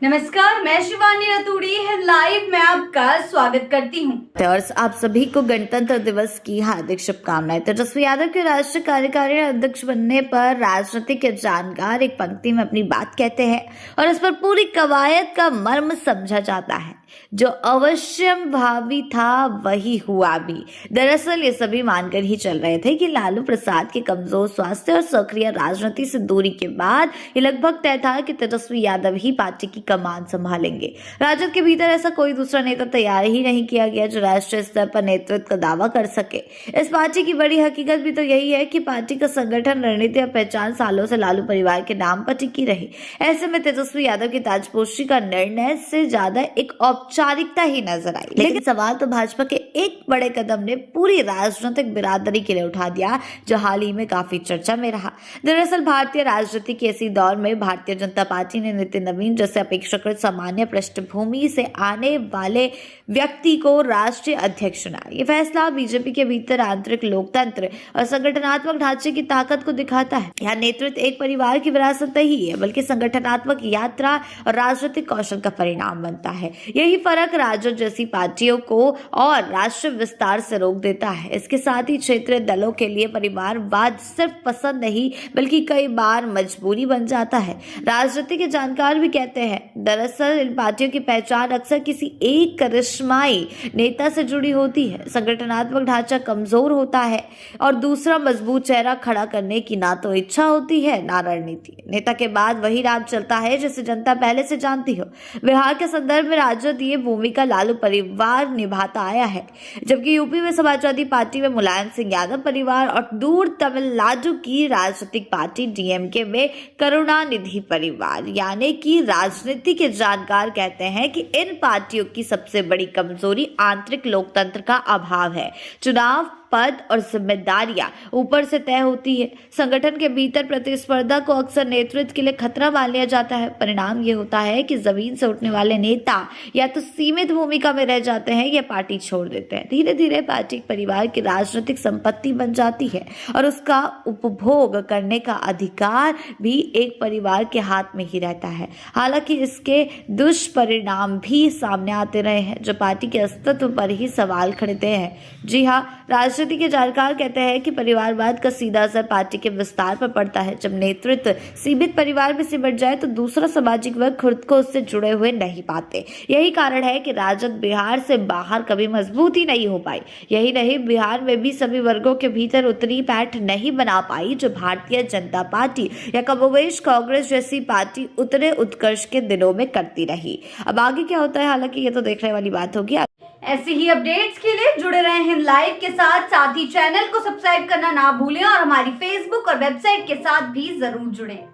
नमस्कार, मैं शिवानी रतूड़ी लाइव में आपका स्वागत करती हूँ। और आप सभी को गणतंत्र दिवस की हार्दिक शुभकामनाएं। तेजस्वी यादव के राष्ट्रीय कार्यकारिणी अध्यक्ष बनने पर राजनीतिक जानकार एक पंक्ति में अपनी बात कहते हैं और इस पर पूरी कवायद का मर्म समझा जाता है। जो अवश्यंभावी था वही हुआ भी। दरअसल ये सभी मानकर ही चल रहे थे कि लालू प्रसाद के कमजोर स्वास्थ्य और सक्रिय राजनीति से दूरी के बाद ये लगभग तय था कि तेजस्वी यादव ही पार्टी की कमान संभालेंगे। राजद के भीतर ऐसा कोई दूसरा नेता तैयार ही नहीं किया गया जो राष्ट्रीय स्तर पर नेतृत्व का दावा कर सके। इस पार्टी की बड़ी हकीकत भी तो यही है कि पार्टी का संगठन, रणनीति और पहचान सालों से लालू परिवार के नाम पर टिकी रही। ऐसे में तेजस्वी यादव की ताजपोशी का निर्णय से ज्यादा एक औपचारिकता ही नजर आई। लेकिन सवाल तो भाजपा के एक बड़े कदम ने पूरी राजनीतिक बिरादरी के लिए उठा दिया, जो हाल ही में काफी चर्चा में रहा। दरअसल भारतीय राजनीति के इसी दौर में भारतीय जनता पार्टी ने नितिन नवीन जैसे अपेक्षाकृत सामान्य पृष्ठभूमि से आने वाले व्यक्ति को राष्ट्रीय अध्यक्ष चुना। ये फैसला बीजेपी के भीतर आंतरिक लोकतंत्र और संगठनात्मक ढांचे की ताकत को दिखाता है। यहाँ नेतृत्व एक परिवार की विरासत नहीं है, बल्कि संगठनात्मक यात्रा और राजनीतिक कौशल का परिणाम बनता है। यही फर्क राजद जैसी पार्टियों को और राष्ट्रीय विस्तार से रोक देता है। इसके साथ ही क्षेत्रीय दलों के लिए परिवारवाद सिर्फ पसंद नहीं, बल्कि कई बार मजबूरी बन जाता है। राजनीति के जानकार भी कहते हैं, दरअसल इन पार्टियों की पहचान अक्सर किसी एक करिश्माई नेता से जुड़ी होती है। संगठनात्मक ढांचा कमजोर होता है और दूसरा मजबूत चेहरा खड़ा करने की ना तो इच्छा होती है ना रणनीति। नेता के बाद वही राज चलता है जिसे जनता पहले से जानती हो। बिहार के संदर्भ में राजद ये भूमिका लालू परिवार निभाता आया है, जबकि यूपी में समाजवादी पार्टी में मुलायम सिंह यादव परिवार और दूर तमिलनाडु की राजनीतिक पार्टी डीएमके में करुणानिधि परिवार। यानी कि राजनीति के जानकार कहते हैं कि इन पार्टियों की सबसे बड़ी कमजोरी आंतरिक लोकतंत्र का अभाव है। चुनाव, पद और जिम्मेदारियां ऊपर से तय होती है। संगठन के भीतर प्रतिस्पर्धा को अक्सर नेतृत्व के लिए खतरा मान लिया जाता है। परिणाम ये होता है कि जमीन से उठने वाले नेता या तो सीमित भूमिका में रह जाते हैं या पार्टी छोड़ देते हैं। धीरे धीरे पार्टी परिवार की राजनीतिक संपत्ति बन जाती है और उसका उपभोग करने का अधिकार भी एक परिवार के हाथ में ही रहता है। हालांकि इसके दुष्परिणाम भी सामने आते रहे हैं, जो पार्टी के अस्तित्व पर ही सवाल खड़े हैं। जी हाँ, राजनीति के जानकार कहते हैं कि परिवारवाद का सीधा असर पार्टी के विस्तार पर पड़ता है। जब नेतृत्व सीमित परिवार में सिमट जाए तो दूसरा सामाजिक वर्ग खुद को उससे जुड़े हुए नहीं पाते। यही कारण है कि राजद बिहार से बाहर कभी मजबूत ही नहीं हो पाई। यही नहीं, बिहार में भी सभी वर्गों के भीतर उतनी पैठ नहीं बना पाई जो भारतीय जनता पार्टी या कमोवेश कांग्रेस जैसी पार्टी उतने उत्कर्ष के दिनों में करती रही। अब आगे क्या होता है, हालांकि ये तो देखने वाली बात होगी। ऐसे ही अपडेट्स के लिए जुड़े रहे हैं लाइव के साथ ही चैनल को सब्सक्राइब करना ना भूलें और हमारी फेसबुक और वेबसाइट के साथ भी जरूर जुड़ें।